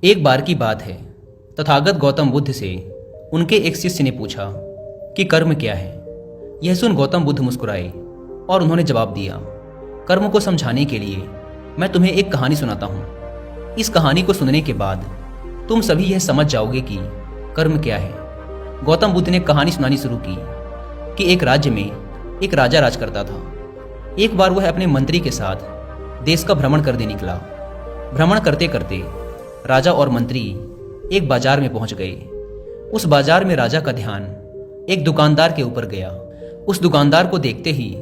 एक बार की बात है, तथागत गौतम बुद्ध से उनके एक शिष्य ने पूछा कि कर्म क्या है। यह सुन गौतम बुद्ध मुस्कुराए और उन्होंने जवाब दिया, कर्म को समझाने के लिए मैं तुम्हें एक कहानी सुनाता हूँ। इस कहानी को सुनने के बाद तुम सभी यह समझ जाओगे कि कर्म क्या है। गौतम बुद्ध ने कहानी सुनानी शुरू की कि एक राज्य में एक राजा राज करता था। एक बार वह अपने मंत्री के साथ देश का भ्रमण करने निकला। भ्रमण करते करते राजा और मंत्री एक बाजार में पहुंच गए। उस बाजार में राजा का ध्यान एक दुकानदार के ऊपर गया। उस दुकानदार को देखते ही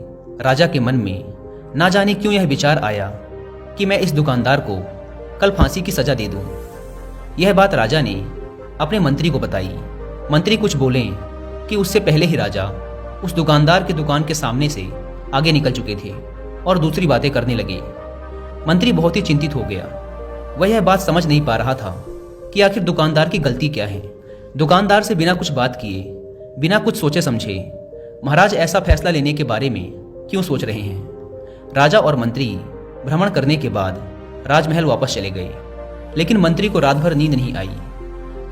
राजा के मन में ना जाने क्यों यह विचार आया कि मैं इस दुकानदार को कल फांसी की सजा दे दूं। यह बात राजा ने अपने मंत्री को बताई। मंत्री कुछ बोले कि उससे पहले ही राजा उस दुकानदार की दुकान के सामने से आगे निकल चुके थे और दूसरी बातें करने लगे। मंत्री बहुत ही चिंतित हो गया। वह यह बात समझ नहीं पा रहा था कि आखिर दुकानदार की गलती क्या है। दुकानदार से बिना कुछ बात किए, बिना कुछ सोचे समझे महाराज ऐसा फैसला लेने के बारे में क्यों सोच रहे हैं। राजा और मंत्री भ्रमण करने के बाद राजमहल वापस चले गए, लेकिन मंत्री को रात भर नींद नहीं आई।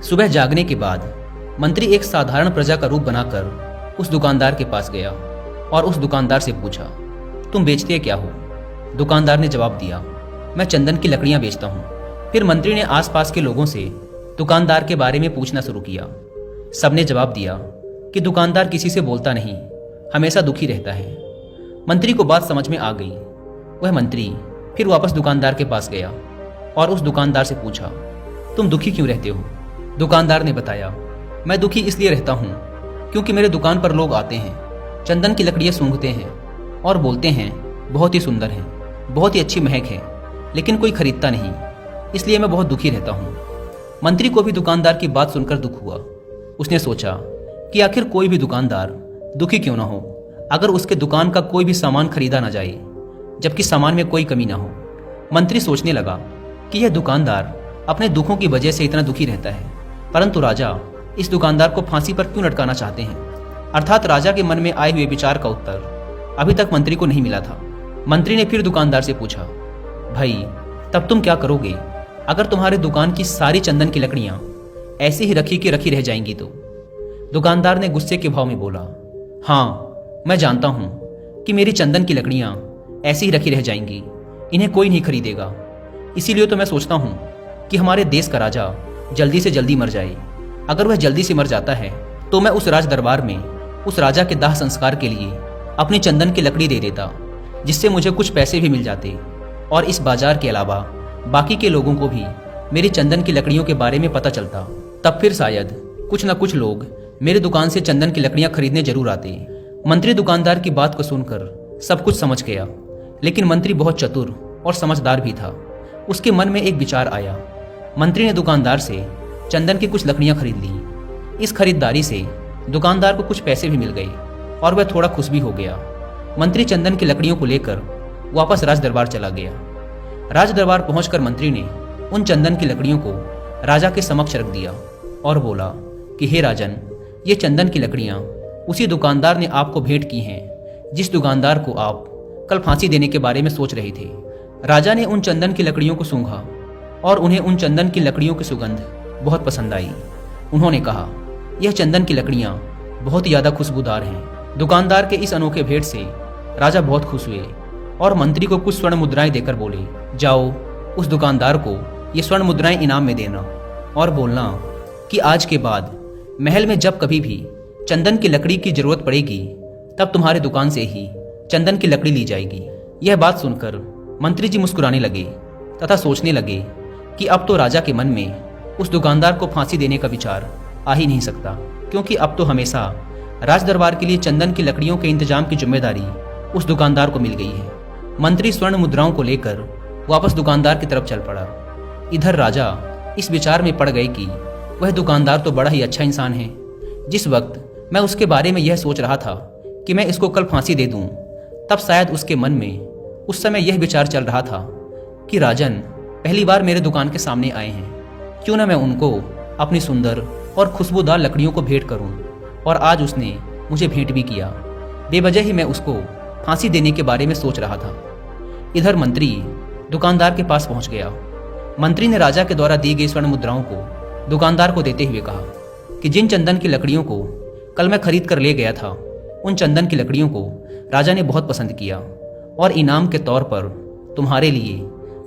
सुबह जागने के बाद मंत्री एक साधारण प्रजा का रूप बनाकर उस दुकानदार के पास गया और उस दुकानदार से पूछा, तुम बेचते क्या हो? दुकानदार ने जवाब दिया, मैं चंदन की लकड़ियां बेचता हूं। फिर मंत्री ने आसपास के लोगों से दुकानदार के बारे में पूछना शुरू किया। सबने जवाब दिया कि दुकानदार किसी से बोलता नहीं, हमेशा दुखी रहता है। मंत्री को बात समझ में आ गई। वह मंत्री फिर वापस दुकानदार के पास गया और उस दुकानदार से पूछा, तुम दुखी क्यों रहते हो? दुकानदार ने बताया, मैं दुखी इसलिए रहता हूँ क्योंकि मेरे दुकान पर लोग आते हैं, चंदन की लकड़ियाँ सूंघते हैं और बोलते हैं बहुत ही सुंदर है, बहुत ही अच्छी महक है, लेकिन कोई खरीदता नहीं, इसलिए मैं बहुत दुखी रहता हूँ। मंत्री को भी दुकानदार की बात सुनकर दुख हुआ। उसने सोचा कि आखिर कोई भी दुकानदार दुखी क्यों ना हो अगर उसके दुकान का कोई भी सामान खरीदा ना जाए, जबकि सामान में कोई कमी ना हो। मंत्री सोचने लगा कि यह दुकानदार अपने दुखों की वजह से इतना दुखी रहता है, परंतु राजा इस दुकानदार को फांसी पर क्यों लटकाना चाहते हैं। अर्थात राजा के मन में आए हुए विचार का उत्तर अभी तक मंत्री को नहीं मिला था। मंत्री ने फिर दुकानदार से पूछा, भाई तब तुम क्या करोगे अगर तुम्हारे दुकान की सारी चंदन की लकड़ियां ऐसे ही रखी की रखी रह जाएंगी तो? दुकानदार ने गुस्से के भाव में बोला, हाँ मैं जानता हूं कि मेरी चंदन की लकड़ियां ऐसे ही रखी रह जाएंगी, इन्हें कोई नहीं खरीदेगा। इसीलिए तो मैं सोचता हूं कि हमारे देश का राजा जल्दी से जल्दी मर जाए। अगर वह जल्दी से मर जाता है तो मैं उस राज दरबार में उस राजा के दाह संस्कार के लिए अपनी चंदन की लकड़ी दे देता, जिससे मुझे कुछ पैसे भी मिल जाते और इस बाजार के अलावा बाकी के लोगों को भी मेरी चंदन की लकड़ियों के बारे में पता चलता। तब फिर शायद कुछ न कुछ लोग मेरी दुकान से चंदन की लकड़ियां खरीदने जरूर आते। मंत्री दुकानदार की बात को सुनकर सब कुछ समझ गया, लेकिन मंत्री बहुत चतुर और समझदार भी था। उसके मन में एक विचार आया। मंत्री ने दुकानदार से चंदन की कुछ लकड़ियां खरीद ली। इस खरीदारी से दुकानदार को कुछ पैसे भी मिल गए और वह थोड़ा खुश भी हो गया। मंत्री चंदन की लकड़ियों को लेकर वापस राज दरबार चला गया। राज दरबार पहुंचकर मंत्री ने उन चंदन की लकड़ियों को राजा के समक्ष रख दिया और बोला कि हे राजन, ये चंदन की लकड़ियां उसी दुकानदार ने आपको भेंट की हैं जिस दुकानदार को आप कल फांसी देने के बारे में सोच रहे थे। राजा ने उन चंदन की लकड़ियों को सूंघा और उन्हें उन चंदन की लकड़ियों की सुगंध बहुत पसंद आई। उन्होंने कहा, यह चंदन की लकड़ियां बहुत ही ज्यादा खुशबूदार हैं। दुकानदार के इस अनोखे भेंट से राजा बहुत खुश हुए और मंत्री को कुछ स्वर्ण मुद्राएं देकर बोले, जाओ उस दुकानदार को ये स्वर्ण मुद्राएं इनाम में देना और बोलना कि आज के बाद महल में जब कभी भी चंदन की लकड़ी की जरूरत पड़ेगी तब तुम्हारे दुकान से ही चंदन की लकड़ी ली जाएगी। यह बात सुनकर मंत्री जी मुस्कुराने लगे तथा सोचने लगे कि अब तो राजा के मन में उस दुकानदार को फांसी देने का विचार आ ही नहीं सकता, क्योंकि अब तो हमेशा राज दरबार के लिए चंदन की लकड़ियों के इंतजाम की जिम्मेदारी उस दुकानदार को मिल गई है। मंत्री स्वर्ण मुद्राओं को लेकर वापस दुकानदार की तरफ चल पड़ा। इधर राजा इस विचार में पड़ गए कि वह दुकानदार तो बड़ा ही अच्छा इंसान है। जिस वक्त मैं उसके बारे में यह सोच रहा था कि मैं इसको कल फांसी दे दूं, तब शायद उसके मन में उस समय यह विचार चल रहा था कि राजन पहली बार मेरे दुकान के सामने आए हैं, क्यों ना मैं उनको अपनी सुंदर और खुशबूदार लकड़ियों को भेंट करूं। और आज उसने मुझे भेंट भी किया। बेवजह ही मैं उसको फांसी देने के बारे में सोच रहा था। इधर मंत्री दुकानदार के पास पहुंच गया मंत्री ने राजा के द्वारा दी गई स्वर्ण मुद्राओं को दुकानदार को देते हुए कहा कि जिन चंदन की लकड़ियों को कल मैं खरीद कर ले गया था, उन चंदन की लकड़ियों को राजा ने बहुत पसंद किया और इनाम के तौर पर तुम्हारे लिए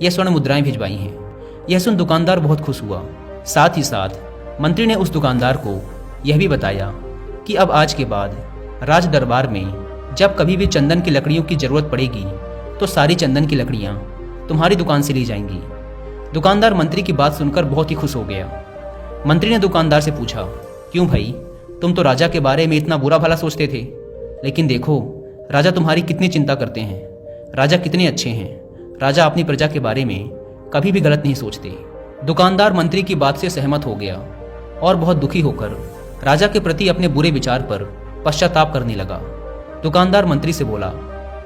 यह स्वर्ण मुद्राएं भिजवाई हैं। यह सुन दुकानदार बहुत खुश हुआ। साथ ही साथ मंत्री ने उस दुकानदार को यह भी बताया कि अब आज के बाद राज दरबार में जब कभी भी चंदन की लकड़ियों की जरूरत पड़ेगी तो सारी चंदन की लकड़ियां तुम्हारी दुकान से ली जाएंगी। दुकानदार मंत्री की बात सुनकर बहुत ही खुश हो गया। मंत्री ने दुकानदार से पूछा, क्यों भाई, तुम तो राजा के बारे में इतना बुरा भला सोचते थे, लेकिन देखो राजा तुम्हारी कितनी चिंता करते हैं। राजा कितने अच्छे हैं। राजा अपनी प्रजा के बारे में कभी भी गलत नहीं सोचते। दुकानदार मंत्री की बात से सहमत हो गया और बहुत दुखी होकर राजा के प्रति अपने बुरे विचार पर पश्चाताप करने लगा। दुकानदार मंत्री से बोला,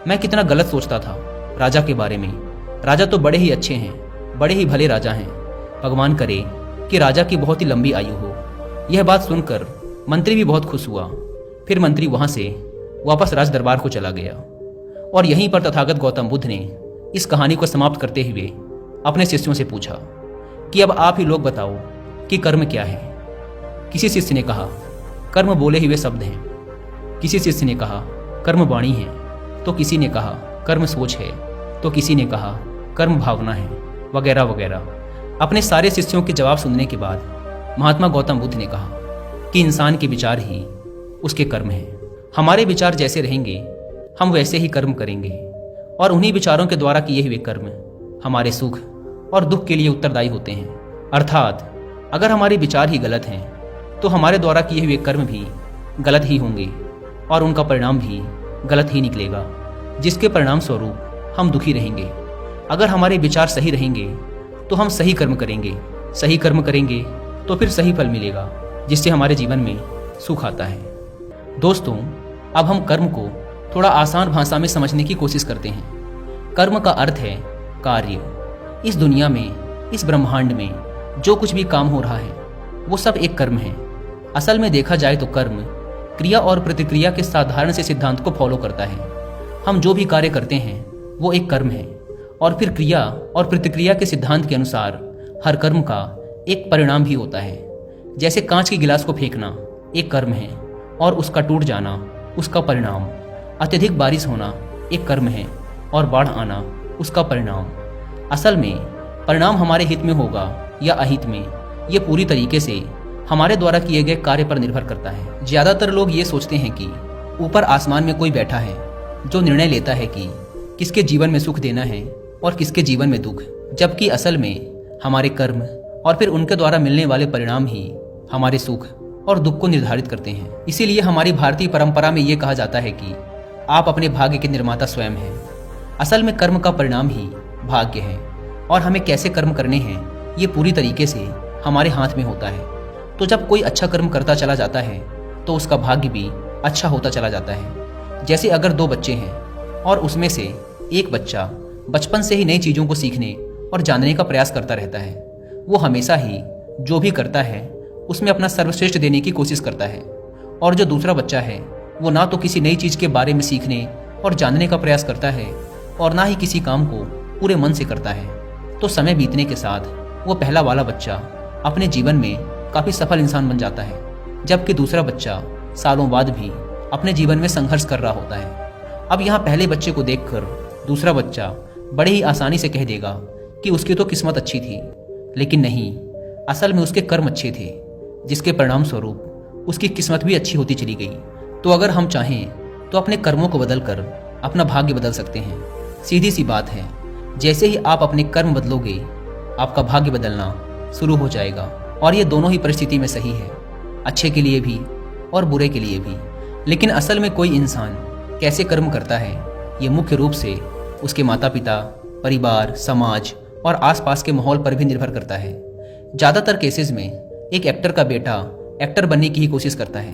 मैं कितना गलत सोचता था राजा के बारे में। राजा तो बड़े ही अच्छे हैं, बड़े ही भले राजा हैं। भगवान करे कि राजा की बहुत ही लंबी आयु हो। यह बात सुनकर मंत्री भी बहुत खुश हुआ। फिर मंत्री वहां से वापस राज दरबार को चला गया और यहीं पर तथागत गौतम बुद्ध ने इस कहानी को समाप्त करते हुए अपने शिष्यों से पूछा कि अब आप ही लोग बताओ कि कर्म क्या है। किसी शिष्य ने कहा, कर्म बोले हुए शब्द हैं। किसी शिष्य ने कहा, कर्म वाणी है। तो किसी ने कहा, कर्म सोच है। तो किसी ने कहा, कर्म भावना है, वगैरह वगैरह। अपने सारे शिष्यों के जवाब सुनने के बाद महात्मा गौतम बुद्ध ने कहा कि इंसान के विचार ही उसके कर्म हैं। हमारे विचार जैसे रहेंगे हम वैसे ही कर्म करेंगे और उन्हीं विचारों के द्वारा किए हुए कर्म हमारे सुख और दुख के लिए उत्तरदायी होते हैं। अर्थात अगर हमारे विचार ही गलत हैं तो हमारे द्वारा किए हुए कर्म भी गलत ही होंगे और उनका परिणाम भी गलत ही निकलेगा, जिसके परिणाम स्वरूप हम दुखी रहेंगे। अगर हमारे विचार सही रहेंगे तो हम सही कर्म करेंगे। सही कर्म करेंगे तो फिर सही फल मिलेगा, जिससे हमारे जीवन में सुख आता है। दोस्तों, अब हम कर्म को थोड़ा आसान भाषा में समझने की कोशिश करते हैं। कर्म का अर्थ है कार्य। इस दुनिया में, इस ब्रह्मांड में जो कुछ भी काम हो रहा है वो सब एक कर्म है। असल में देखा जाए तो कर्म क्रिया और प्रतिक्रिया के साधारण से सिद्धांत को फॉलो करता है। हम जो भी कार्य करते हैं वो एक कर्म है और फिर क्रिया और प्रतिक्रिया के सिद्धांत के अनुसार हर कर्म का एक परिणाम भी होता है। जैसे कांच के गिलास को फेंकना एक कर्म है और उसका टूट जाना उसका परिणाम। अत्यधिक बारिश होना एक कर्म है और बाढ़ आना उसका परिणाम। असल में परिणाम हमारे हित में होगा या अहित में, ये पूरी तरीके से हमारे द्वारा किए गए कार्य पर निर्भर करता है। ज्यादातर लोग ये सोचते हैं कि ऊपर आसमान में कोई बैठा है जो निर्णय लेता है कि किसके जीवन में सुख देना है और किसके जीवन में दुख, जबकि असल में हमारे कर्म और फिर उनके द्वारा मिलने वाले परिणाम ही हमारे सुख और दुख को निर्धारित करते हैं। इसीलिए हमारी भारतीय परंपरा में ये कहा जाता है कि आप अपने भाग्य के निर्माता स्वयं हैं। असल में कर्म का परिणाम ही भाग्य है और हमें कैसे कर्म करने हैं ये पूरी तरीके से हमारे हाथ में होता है। तो जब कोई अच्छा कर्म करता चला जाता है तो उसका भाग्य भी अच्छा होता चला जाता है। जैसे अगर दो बच्चे हैं और उसमें से एक बच्चा बचपन से ही नई चीज़ों को सीखने और जानने का प्रयास करता रहता है, वो हमेशा ही जो भी करता है उसमें अपना सर्वश्रेष्ठ देने की कोशिश करता है। और जो दूसरा बच्चा है वो ना तो किसी नई चीज़ के बारे में सीखने और जानने का प्रयास करता है और ना ही किसी काम को पूरे मन से करता है। तो समय बीतने के साथ वो पहला वाला बच्चा अपने जीवन में काफ़ी सफल इंसान बन जाता है, जबकि दूसरा बच्चा सालों बाद भी अपने जीवन में संघर्ष कर रहा होता है। अब यहाँ पहले बच्चे को देखकर दूसरा बच्चा बड़े ही आसानी से कह देगा कि उसकी तो किस्मत अच्छी थी, लेकिन नहीं, असल में उसके कर्म अच्छे थे, जिसके परिणाम स्वरूप उसकी किस्मत भी अच्छी होती चली गई। तो अगर हम चाहें तो अपने कर्मों को बदलकर अपना भाग्य बदल सकते हैं। सीधी सी बात है, जैसे ही आप अपने कर्म बदलोगे आपका भाग्य बदलना शुरू हो जाएगा। और ये दोनों ही परिस्थिति में सही है, अच्छे के लिए भी और बुरे के लिए भी। लेकिन असल में कोई इंसान कैसे कर्म करता है ये मुख्य रूप से उसके माता पिता, परिवार, समाज और आसपास के माहौल पर भी निर्भर करता है। ज़्यादातर केसेस में एक एक्टर का बेटा एक्टर बनने की ही कोशिश करता है,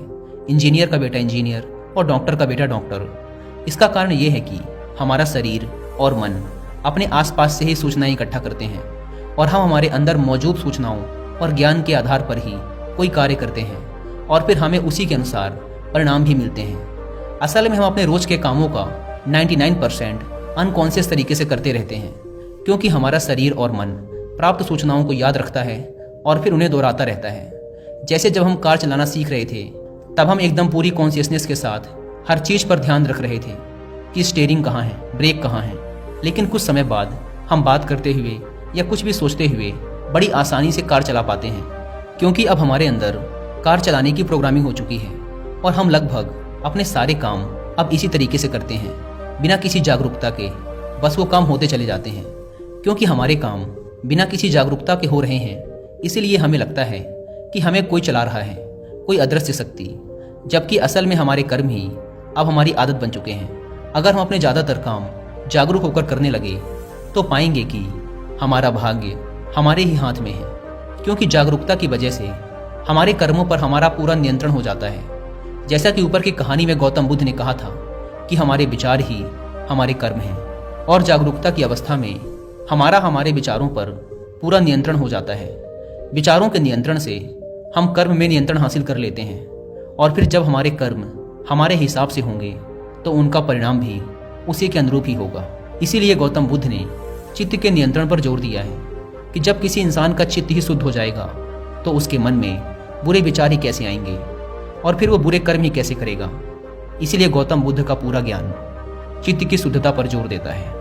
इंजीनियर का बेटा इंजीनियर और डॉक्टर का बेटा डॉक्टर। इसका कारण ये है कि हमारा शरीर और मन अपने आसपास से ही सूचनाएं इकट्ठा करते हैं और हम हमारे अंदर मौजूद सूचनाओं और ज्ञान के आधार पर ही कोई कार्य करते हैं और फिर हमें उसी के अनुसार परिणाम भी मिलते हैं। असल में हम अपने रोज के कामों का 99% अनकॉन्शियस तरीके से करते रहते हैं, क्योंकि हमारा शरीर और मन प्राप्त सूचनाओं को याद रखता है और फिर उन्हें दोहराता रहता है। जैसे जब हम कार चलाना सीख रहे थे तब हम एकदम पूरी कॉन्शियसनेस के साथ हर चीज़ पर ध्यान रख रहे थे कि स्टीयरिंग कहाँ है, ब्रेक कहाँ है। लेकिन कुछ समय बाद हम बात करते हुए या कुछ भी सोचते हुए बड़ी आसानी से कार चला पाते हैं, क्योंकि अब हमारे अंदर कार चलाने की प्रोग्रामिंग हो चुकी है और हम लगभग अपने सारे काम अब इसी तरीके से करते हैं, बिना किसी जागरूकता के। बस वो काम होते चले जाते हैं। क्योंकि हमारे काम बिना किसी जागरूकता के हो रहे हैं, इसीलिए हमें लगता है कि हमें कोई चला रहा है, कोई अदृश्य शक्ति, जबकि असल में हमारे कर्म ही अब हमारी आदत बन चुके हैं। अगर हम अपने ज़्यादातर काम जागरूक होकर करने लगे तो पाएंगे कि हमारा भाग्य हमारे ही हाथ में है, क्योंकि जागरूकता की वजह से हमारे कर्मों पर हमारा पूरा नियंत्रण हो जाता है। जैसा कि ऊपर की कहानी में गौतम बुद्ध ने कहा था कि हमारे विचार ही हमारे कर्म हैं, और जागरूकता की अवस्था में हमारे विचारों पर पूरा नियंत्रण हो जाता है। विचारों के नियंत्रण से हम कर्म में नियंत्रण हासिल कर लेते हैं, और फिर जब हमारे कर्म हमारे हिसाब से होंगे तो उनका परिणाम भी उसी के अनुरूप ही होगा। इसीलिए गौतम बुद्ध ने चित्त के नियंत्रण पर जोर दिया है कि जब किसी इंसान का चित्त ही शुद्ध हो जाएगा तो उसके मन में बुरे विचार ही कैसे आएंगे और फिर वो बुरे कर्म ही कैसे करेगा। इसीलिए गौतम बुद्ध का पूरा ज्ञान चित्त की शुद्धता पर जोर देता है।